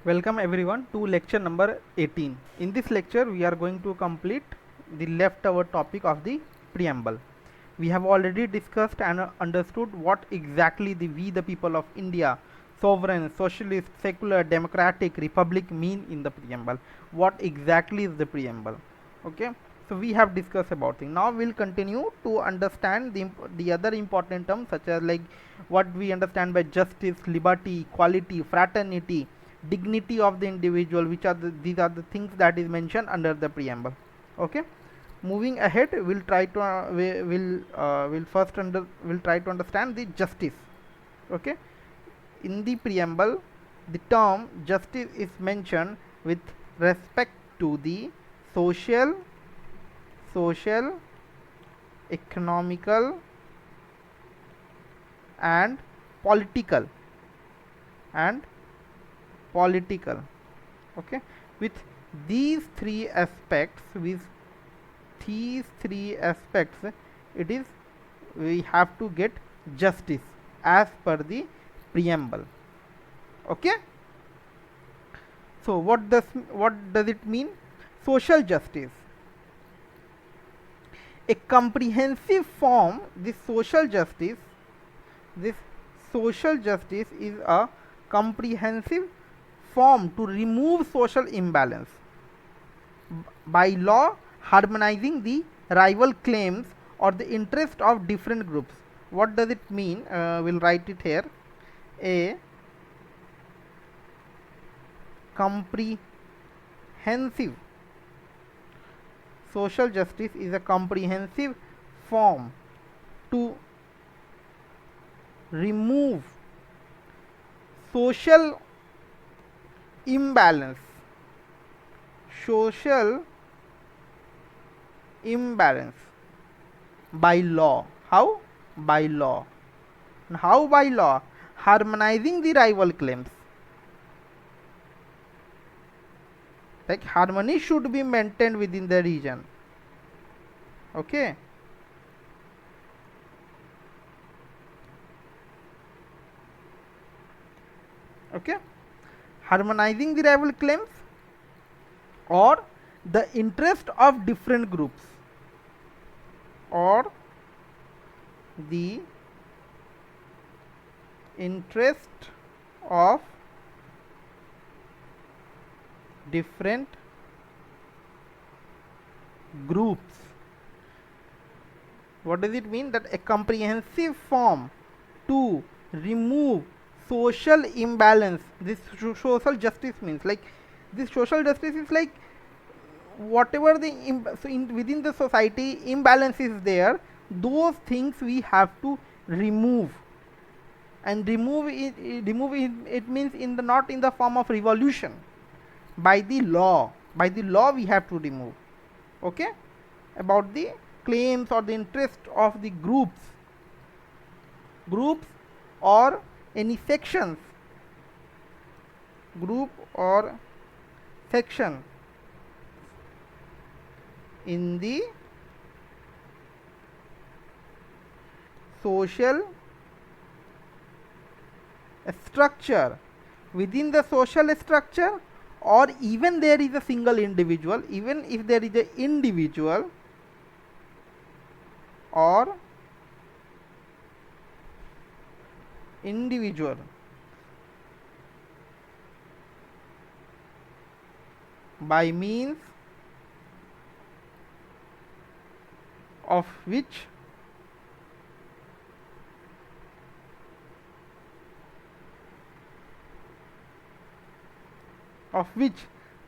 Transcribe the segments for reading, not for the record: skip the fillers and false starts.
Welcome everyone to lecture number 18. In this lecture we are going to complete the leftover topic of the preamble. We have already discussed and understood what exactly we the people of India, sovereign, socialist, secular, democratic, republic mean in the preamble. What exactly is the preamble? Okay, so we have discussed about it. Now we'll continue to understand the other important terms such as like what we understand by justice, liberty, equality, fraternity, dignity of the individual, which are these are the things that is mentioned under the preamble. Okay, moving ahead, we'll try to we'll try to understand the justice. Okay, in the preamble the term justice is mentioned with respect to the social social economical and political and political. Okay, with these three aspects it is we have to get justice as per the preamble. Okay, so what does it mean? Social justice, a comprehensive form. This social justice is a comprehensive form to remove social imbalance by law, harmonizing the rival claims or the interest of different groups. What does it mean? We'll write it here. A comprehensive social justice is a comprehensive form to remove social imbalance social imbalance by law. How? By law. How by law? Harmonizing the rival claims. Like harmony should be maintained within the region. Okay, okay, harmonizing the rival claims or the interest of different groups or the interest of different groups. What does it mean? That a comprehensive form to remove social imbalance. This social justice means like this social justice is like whatever the within the society imbalance is there, those things we have to remove. And remove it means in the not in the form of revolution, by the law. By the law we have to remove. Okay, about the claims or the interest of the groups or any sections, group or section in the social structure. Within the social structure, or even there is a single individual, even if there is an individual or individual by means of which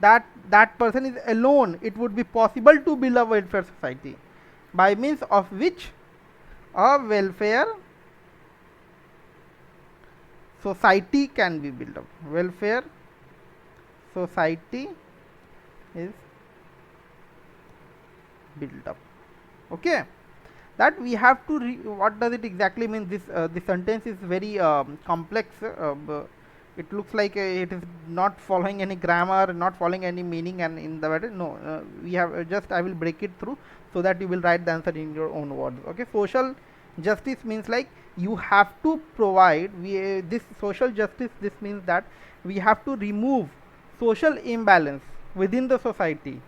that person is alone, it would be possible to build a welfare society, by means of which a welfare society can be built up. Welfare society is built up. Okay, that we have to what does it exactly mean? This sentence is very complex. It looks like it is not following any grammar, not following any meaning, and in the word no, we have just I will break it through so that you will write the answer in your own words. Okay, social justice means like you have to provide this social justice. This means that we have to remove social imbalance within the society,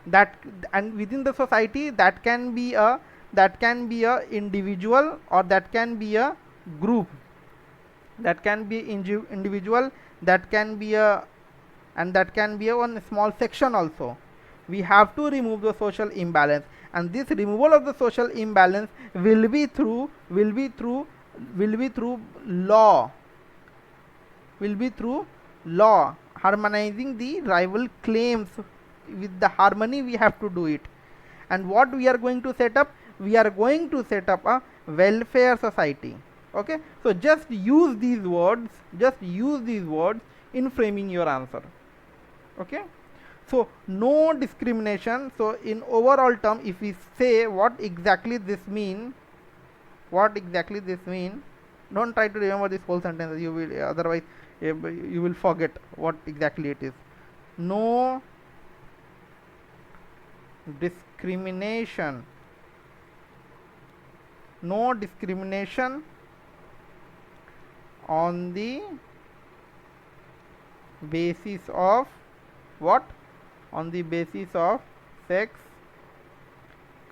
that and within the society that can be a individual, or that can be a group, that can be individual, that can be a, and that can be a one small section also. We have to remove the social imbalance, and this removal of the social imbalance will be through law, harmonizing the rival claims with the harmony. We have to do it. And what we are going to set up, we are going to set up a welfare society. Okay, so just use these words, in framing your answer. Okay, so no discrimination. So in overall term, if we say what exactly this mean, don't try to remember this whole sentence, you will otherwise you will forget what exactly it is. No discrimination, on the basis of what? On the basis of sex,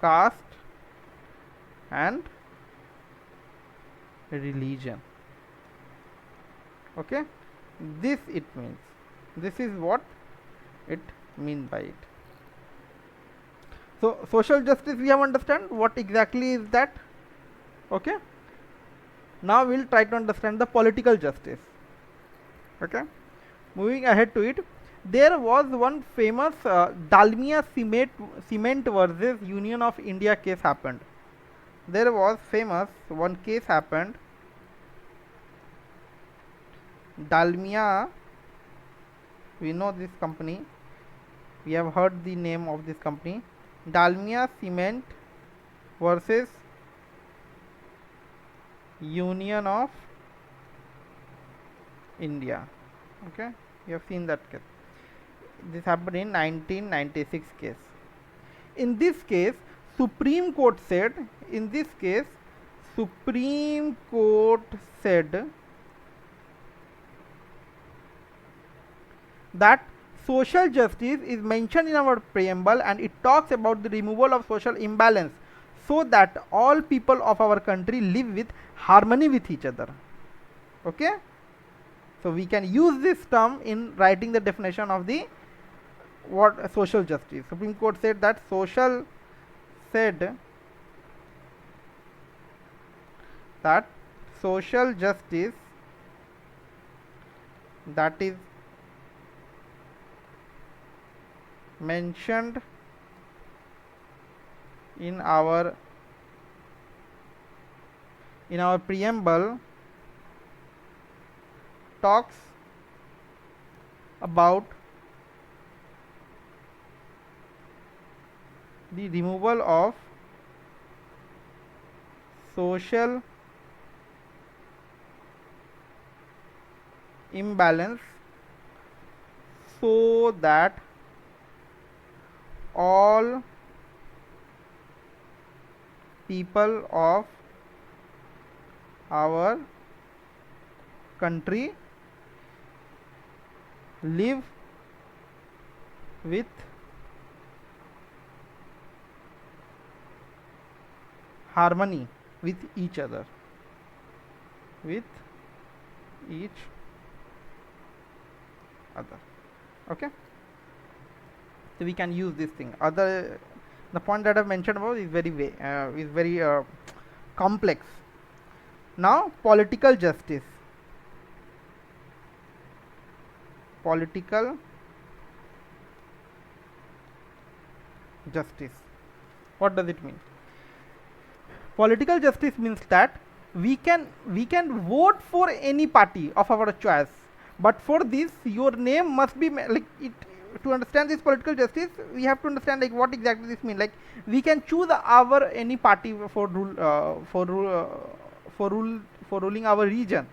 caste and religion. Okay, this it means, this is what it mean by it. So social justice we have understand what exactly is that. Okay, now we'll try to understand the political justice. Okay, moving ahead to it, there was one famous Dalmia cement versus Union of India case happened. There was famous one case happened, Dalmia, we know this company, we have heard the name of this company, Dalmia Cement versus Union of India. Okay, you have seen that case. This happened in 1996 case. In this case, Supreme Court said, that social justice is mentioned in our preamble, and it talks about the removal of social imbalance so that all people of our country live with harmony with each other. Okay, so we can use this term in writing the definition of the what social justice. Supreme Court said that social justice, that is mentioned in our preamble, talks about the removal of social imbalance so that all people of our country live with harmony with each other, Okay, so we can use this thing. The point that I've mentioned about is very complex. Now political justice. What does it mean? Political justice means that we can vote for any party of our choice, but for this your name must be like it. To understand this political justice, we have to understand like what exactly this means. Like we can choose any party for ruling our region,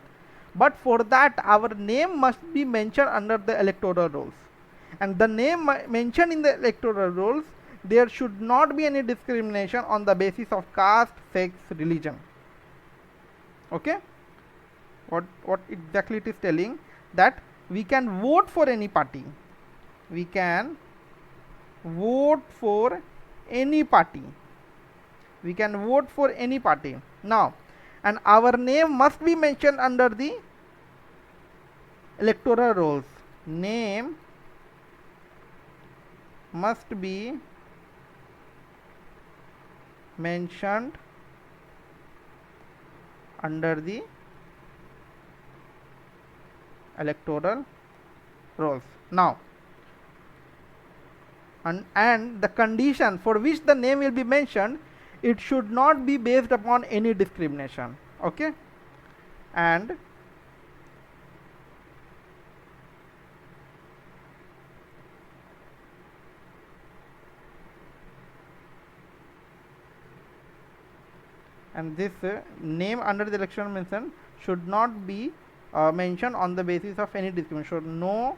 but for that our name must be mentioned under the electoral rolls, and the name mentioned in the electoral rolls, there should not be any discrimination on the basis of caste, sex, religion. Okay, what exactly it is telling, that we can vote for any party. We can vote for any party. We can vote for any party. Now, and our name must be mentioned under the electoral rolls. Name must be mentioned under the electoral rolls. Now, and the condition for which the name will be mentioned, it should not be based upon any discrimination. Okay, and this name under the election mention should not be mentioned on the basis of any discrimination. So no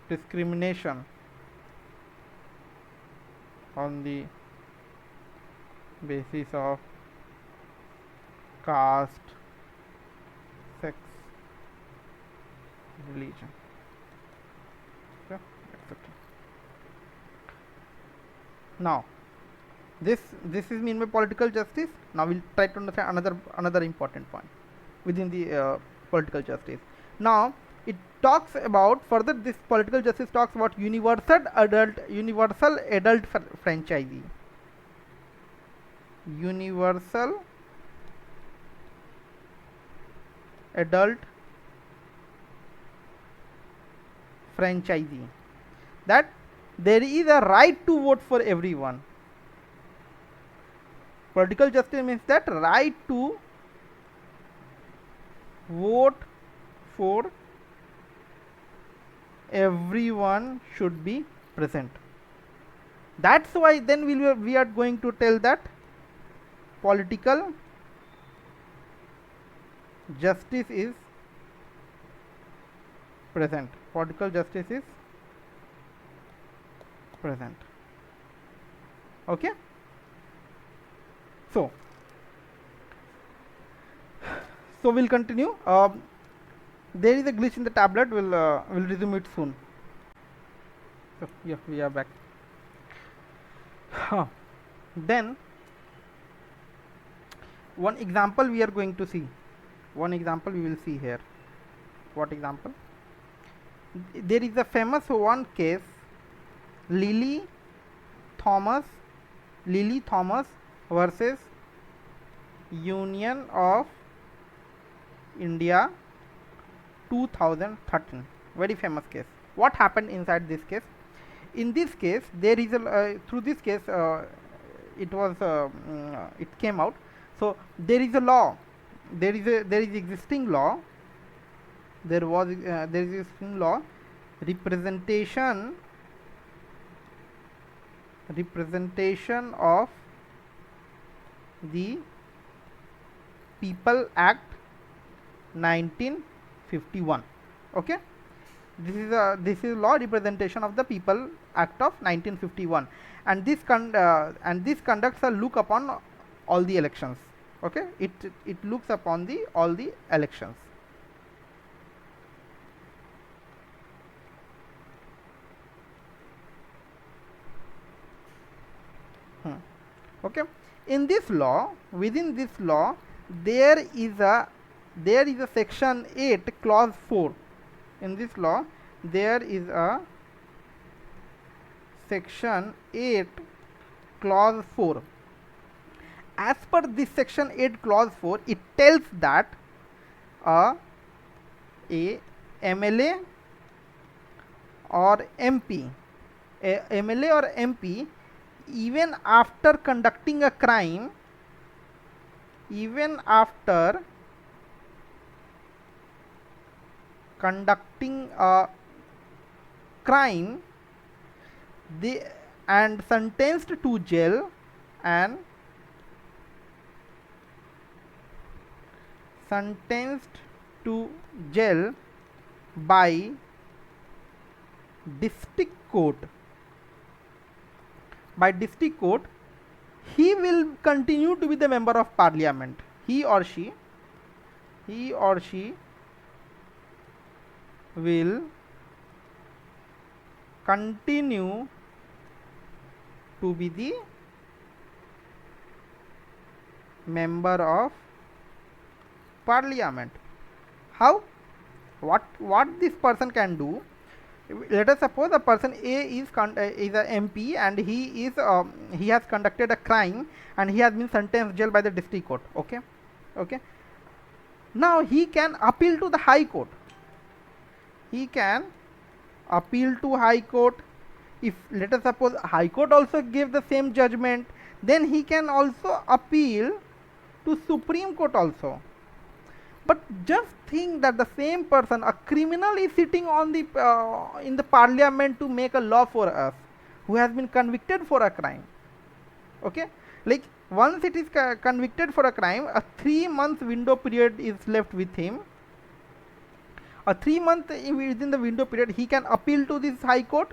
discrimination on the basis of caste, sex, religion, etc. Now, this is mean by political justice. Now we'll try to understand another important point within the political justice. Now it talks about further, this political justice talks about universal adult franchisee. Universal adult franchisee, that there is a right to vote for everyone. Political justice means that right to vote for everyone should be present. That's why then we are going to tell that political justice is present. Political justice is present. Okay, so we'll continue. There is a glitch in the tablet. We'll resume it soon. So yeah, we are back. Then one example we are going to see. One example we will see here. What example? There is a famous one case, Lily Thomas versus Union of India 2013. Very famous case. What happened inside this case? In this case, there is a through this case it came out. So there is a law. There is existing law. There is existing law. Representation of the People Act 1951. Okay, this is law, representation of the People Act of 1951, and this conducts a look upon all the elections. Okay, it looks upon all the elections. Okay, in this law, within this law, there is a section 8 clause 4. In this law, there is a section 8 clause 4. As per this section 8 clause 4, it tells that a MLA or MP, even after conducting a crime, and sentenced to jail by district court, he will continue to be the member of parliament. He or she will continue to be the member of parliament. How? What this person can do? Let us suppose a person A is a MP, and he has conducted a crime, and he has been sentenced jail by the district court. Okay. Now he can appeal to the high court. He can appeal to high court. If let us suppose high court also gave the same judgment, then he can also appeal to Supreme Court also. But just think that the same person, a criminal, is sitting on the in the parliament to make a law for us, who has been convicted for a crime. Okay, like once it is convicted for a crime, a 3-month window period is left with him. A 3-month within the window period, he can appeal to this high court.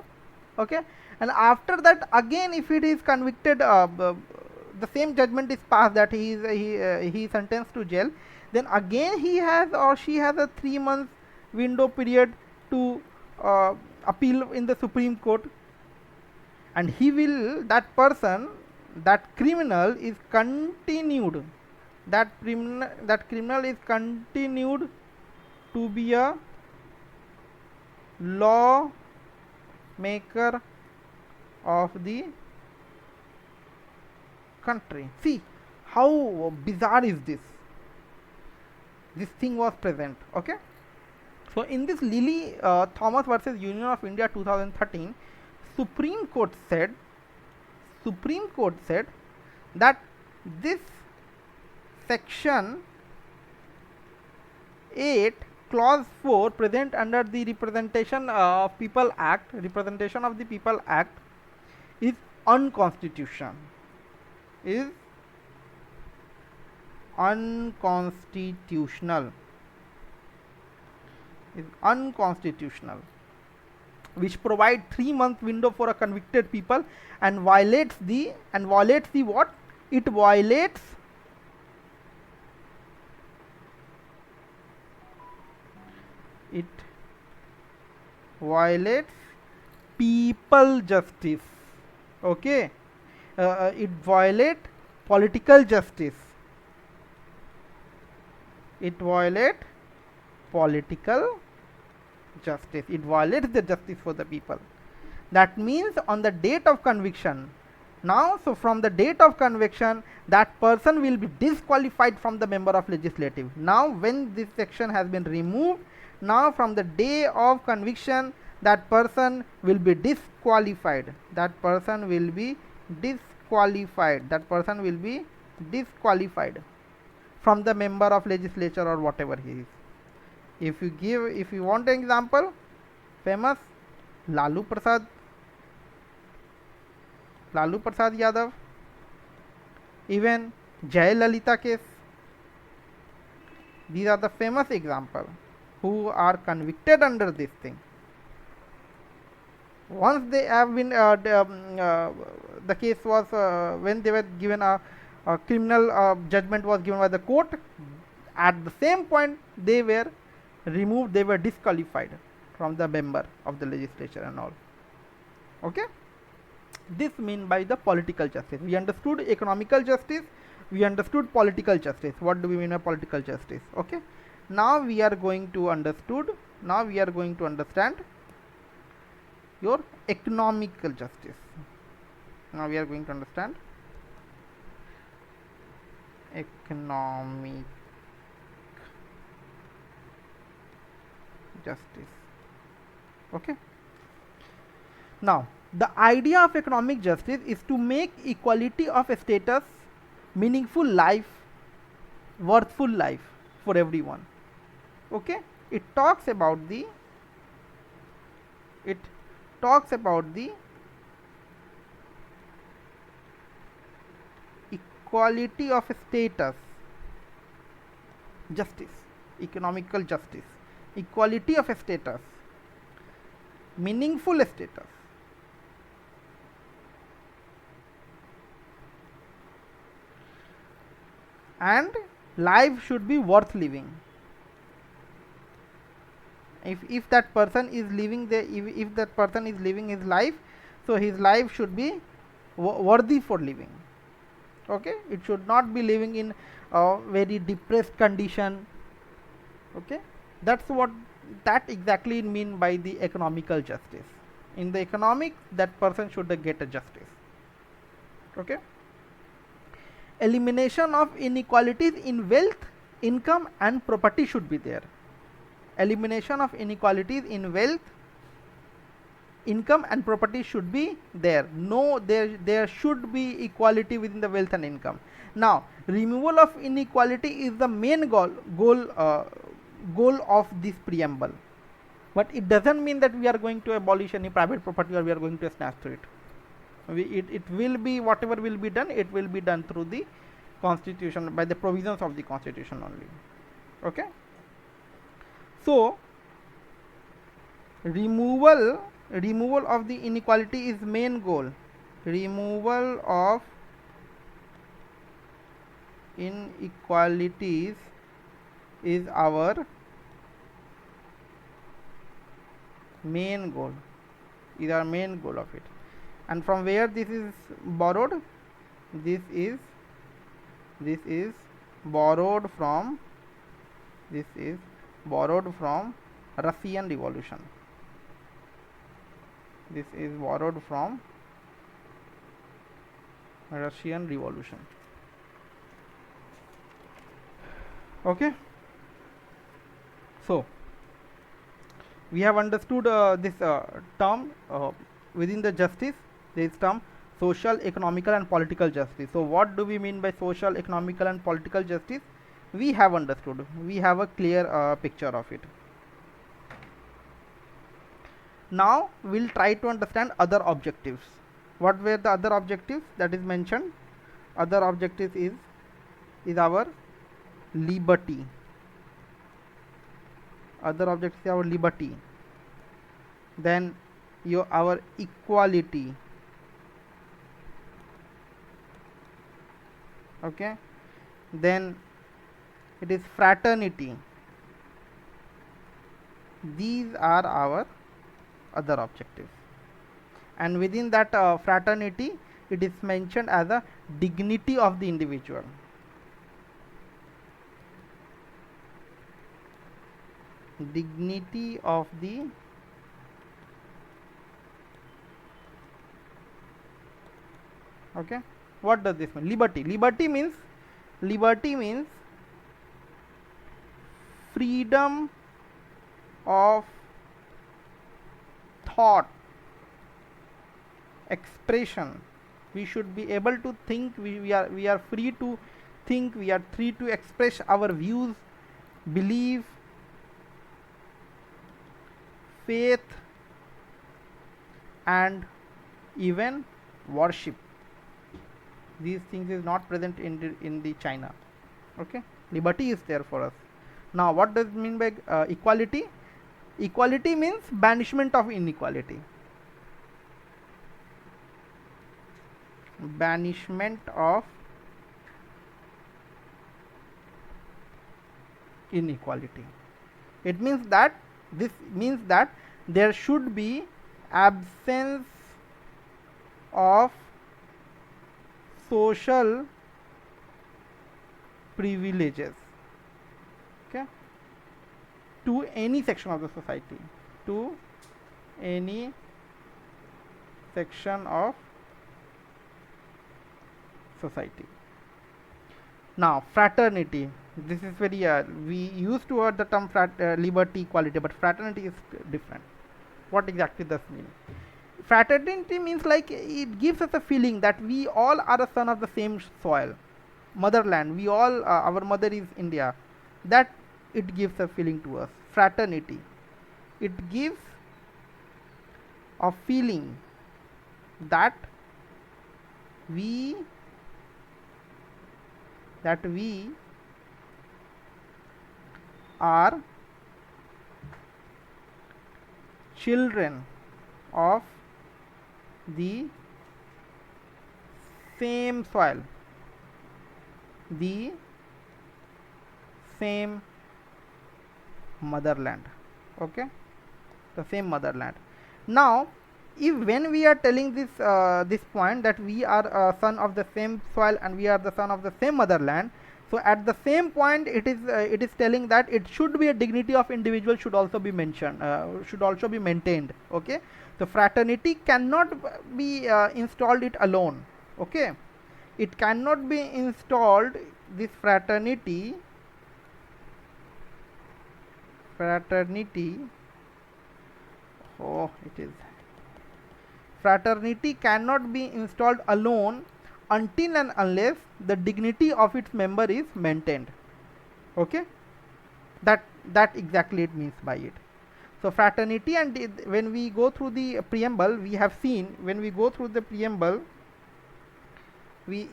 Okay, and after that, again, if it is convicted, the same judgment is passed that he is sentenced to jail, then again he has or she has a 3-month window period to appeal in the Supreme Court, and that criminal is continued to be a law maker of the country. See how bizarre is this. This thing was present. Okay, so in this Lilly Thomas versus Union of India 2013, Supreme Court said that this section 8 clause 4 present under the Representation of the People Act is unconstitutional. Which provide 3-month window for a convicted people, and violates the what? It violates people justice. Okay, it violates political justice. It violates the justice for the people. That means on the date of conviction. Now, so from the date of conviction, that person will be disqualified from the member of legislative. Now, when this section has been removed, now from the day of conviction, that person will be disqualified. From the member of legislature or whatever he is. If you want an example, famous Lalu Prasad Yadav, even Jayalalitha case, these are the famous examples who are convicted under this thing. Once they have been the case was when they were given a criminal judgment was given by the court, at the same point they were removed, they were disqualified from the member of the legislature and all. Okay, this mean by the political justice. We understood economical justice, we understood political justice. What do we mean by political justice? Okay, now we are going to understand your economical justice. Now we are going to understand economic justice. Okay, now the idea of economic justice is to make equality of status, meaningful life, worthful life for everyone. Okay, it talks about the equality of status, justice, economical justice, equality of status, meaningful status, and life should be worth living. If that person is living the if that person is living his life, so his life should be worthy for living. Okay, it should not be living in a very depressed condition. Okay, that's what that exactly mean by the economical justice. In the economic, that person should get a justice. Okay, elimination of inequalities in wealth, income and property should be there. Elimination of inequalities in wealth, income and property should be there. No, there should be equality within the wealth and income. Now removal of inequality is the main goal of this preamble, but it doesn't mean that we are going to abolish any private property or we are going to snatch through it. It will be, whatever will be done, it will be done through the constitution, by the provisions of the constitution only. Okay, so removal of the inequality is main goal. Removal of inequalities is our main goal, is our main goal of it. And from where this is borrowed? This is borrowed from Russian Revolution. This is borrowed from Russian Revolution. Okay, so we have understood this term within the justice. There is term social, economical and political justice. So what do we mean by social, economical and political justice? We have understood, we have a clear picture of it. Now we'll try to understand other objectives. What were the other objectives that is mentioned? Other objectives is our liberty. Other objectives is our liberty. Then our equality. Okay, then it is fraternity. These are our other objectives, and within that fraternity, it is mentioned as a dignity of the individual. Dignity of the okay, what does this mean? Liberty means freedom of thought, expression. We should be able to think. We are free to think. We are free to express our views, belief, faith and even worship. These things is not present in the China. Okay, liberty is there for us. Now what does it mean by equality? Equality means banishment of inequality. Banishment of inequality. It means that there should be absence of social privileges, okay, to any section of the society, to any section of society. Now fraternity, this is very we used to hear the term liberty, equality, but fraternity is different. What exactly does mean? Fraternity means like it gives us a feeling that we all are a son of the same soil, motherland. We all our mother is India. That it gives a feeling to us. Fraternity, it gives a feeling that we are children of the same soil, the same motherland. Okay, the same motherland. Now if when we are telling this this point that we are son of the same soil and we are the son of the same motherland, so at the same point it is telling that it should be a dignity of individual should also be mentioned, should also be maintained. Okay, so fraternity cannot be installed it alone. Okay, it cannot be installed, this fraternity oh it is fraternity cannot be installed alone until and unless the dignity of its member is maintained. Okay, that exactly it means by it. So fraternity, and when we go through the preamble, we have seen, when we go through the preamble, we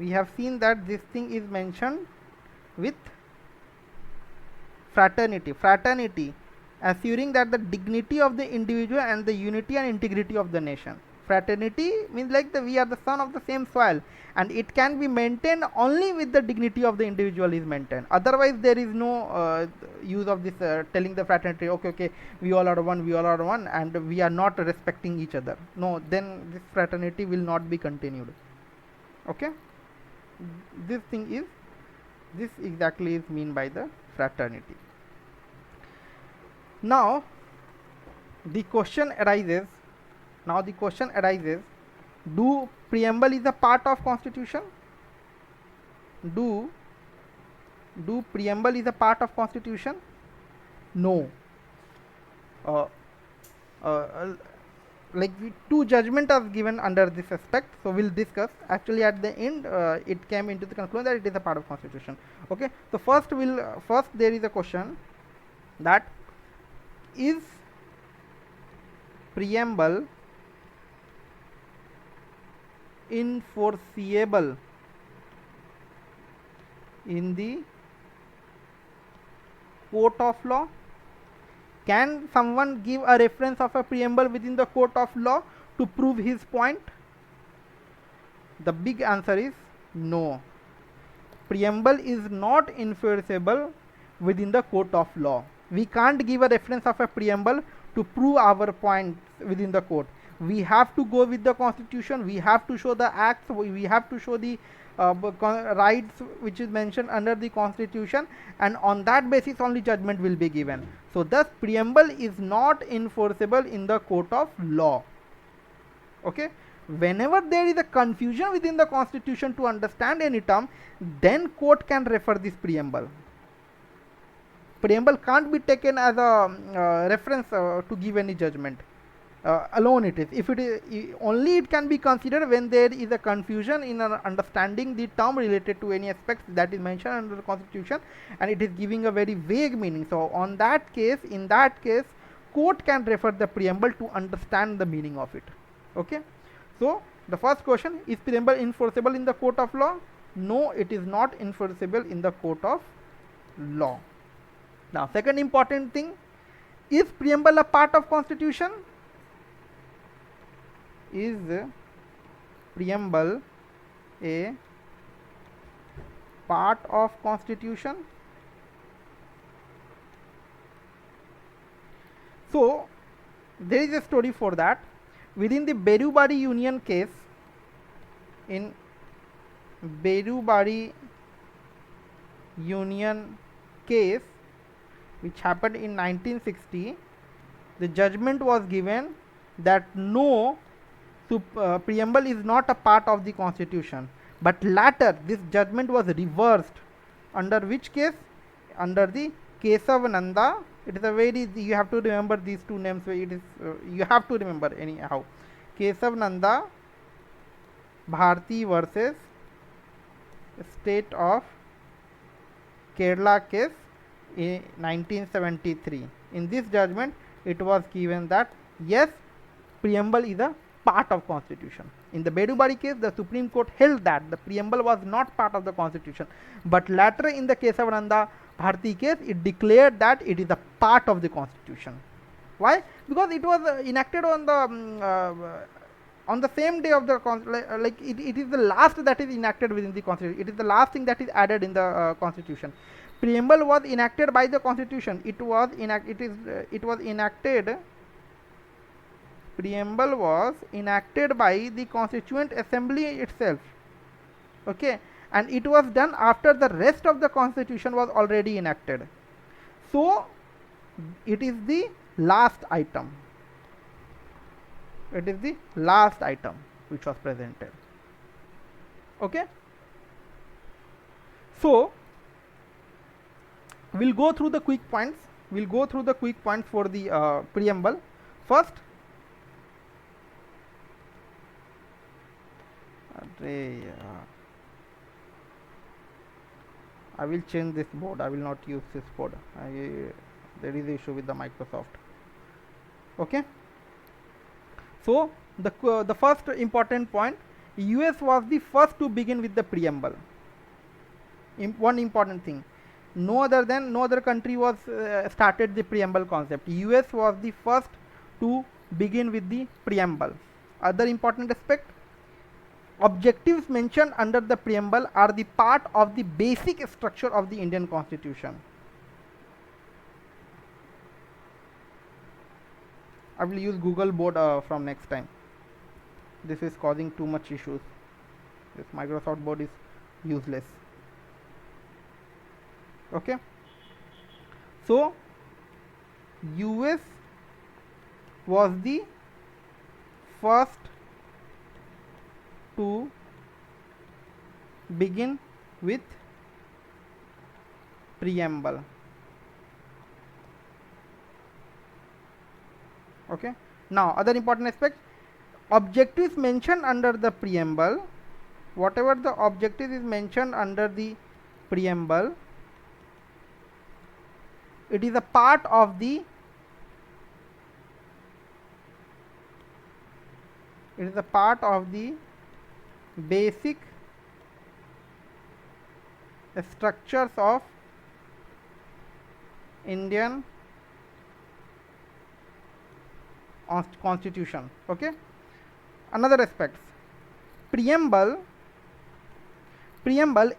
have seen that this thing is mentioned with fraternity assuring that the dignity of the individual and the unity and integrity of the nation. Fraternity means like we are the son of the same soil, and it can be maintained only with the dignity of the individual is maintained. Otherwise there is no use of this telling the fraternity, okay, we all are one and we are not respecting each other. No, then this fraternity will not be continued. Okay, this exactly is mean by the fraternity. Now the question arises, do preamble is a part of constitution? Do preamble is a part of constitution? No. Like two judgment are given under this aspect, so we'll discuss. Actually at the end it came into the conclusion that it is a part of constitution. Okay, so first there is a question that is preamble enforceable in the court of law? Can someone give a reference of a preamble within the court of law to prove his point? The big answer is no. Preamble is not enforceable within the court of law. We can't give a reference of a preamble to prove our points within the court. We have to go with the constitution, we have to show the acts, we have to show the rights which is mentioned under the constitution, and on that basis only judgment will be given. So thus preamble is not enforceable in the court of law. Okay, whenever there is a confusion within the constitution to understand any term, then court can refer this preamble. Preamble can't be taken as a reference to give any judgment. Alone it is. If it is only, it can be considered when there is a confusion in understanding the term related to any aspects that is mentioned under the constitution, and it is giving a very vague meaning. So on that case, in that case, court can refer the preamble to understand the meaning of it. Okay, so the first question, is preamble enforceable in the court of law? No, it is not enforceable in the court of law. Now second important thing, is preamble a part of constitution? Is preamble a part of constitution? So there is a story for that. Within the Berubari Union case, in Berubari Union case which happened in 1960, the judgment was given that no, preamble is not a part of the constitution. But later this judgment was reversed. Under which case? Under the Kesavananda. It is a very, you have to remember these two names. It is you have to remember anyhow. Kesavananda Bharti versus State of Kerala case in 1973. In this judgment, it was given that yes, preamble is a part of constitution. In the Berubari case, the Supreme Court held that the preamble was not part of the constitution, but later in the Kesavananda Bharti case, it declared that it is a part of the constitution. Why? Because it was enacted on the on the same day of the it is the last that is enacted within the constitution. It is the last thing that is added in the constitution. Preamble was enacted by the constitution. It was enacted. Preamble was enacted by the constituent assembly itself. Okay, and it was done after the rest of the constitution was already enacted. So it is the last item. It is the last item which was presented. Okay, so we'll go through the quick points. We'll go through the quick points for the preamble. First, I will change this board. I will not use this board. There is an issue with the Microsoft. Okay, so the first important point, US was the first to begin with the preamble. One important thing, no other country was started the preamble concept. US was the first to begin with the preamble. Other important aspect, objectives mentioned under the preamble are the part of the basic structure of the Indian Constitution. I will use Google board from next time. This is causing too much issues. This Microsoft board is useless. Okay, so US was the first to begin with preamble. Okay, now other important aspects, objectives mentioned under the preamble, whatever the objective is mentioned under the preamble, it is a part of the basic structures of Indian Constitution. Okay, another aspects, preamble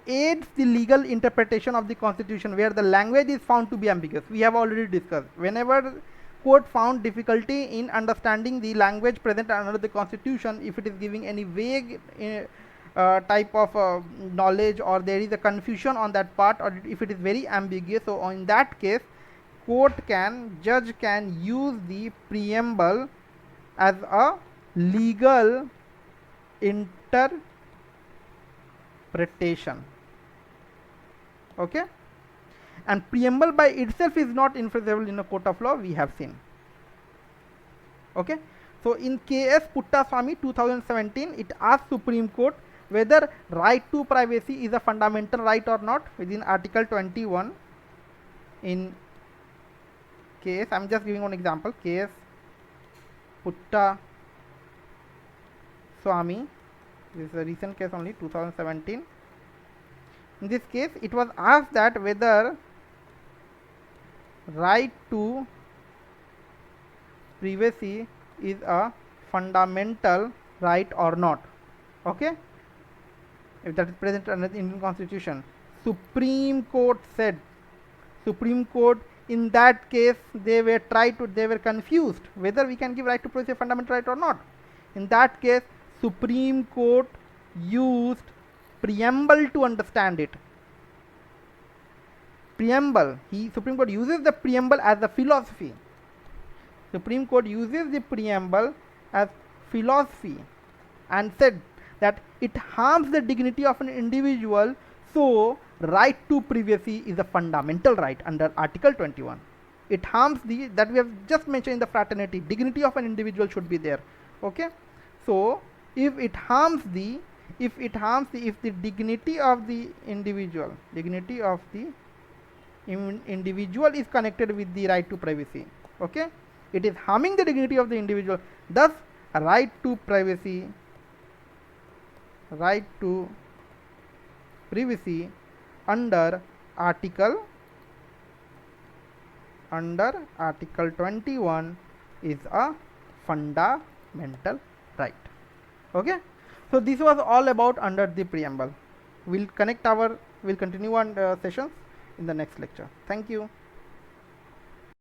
aids the legal interpretation of the Constitution where the language is found to be ambiguous. We have already discussed, whenever court found difficulty in understanding the language present under the Constitution, if it is giving any vague type of knowledge, or there is a confusion on that part, or if it is very ambiguous, so in that case judge can use the preamble as a legal interpretation. Okay, and preamble by itself is not infeasible in a court of law, we have seen. Okay, so in KS Puttaswamy 2017, it asked Supreme Court whether right to privacy is a fundamental right or not within Article 21 in case, I am just giving one example, KS Puttaswamy, this is a recent case only, 2017. In this case, it was asked that whether right to privacy is a fundamental right or not. Okay, if that is present under the Indian Constitution. Supreme Court said, in that case they were confused whether we can give right to privacy a fundamental right or not. In that case, Supreme Court used preamble to understand it. Supreme Court uses the preamble as a philosophy. Supreme Court uses the preamble as philosophy and said that it harms the dignity of an individual, so right to privacy is a fundamental right under Article 21. It harms that we have just mentioned in the fraternity, dignity of an individual should be there. Okay, so if the dignity of the individual is connected with the right to privacy, okay, it is harming the dignity of the individual, thus right to privacy under Article 21 is a fundamental right. Okay, so this was all about under the preamble. We'll continue our sessions in the next lecture. Thank you.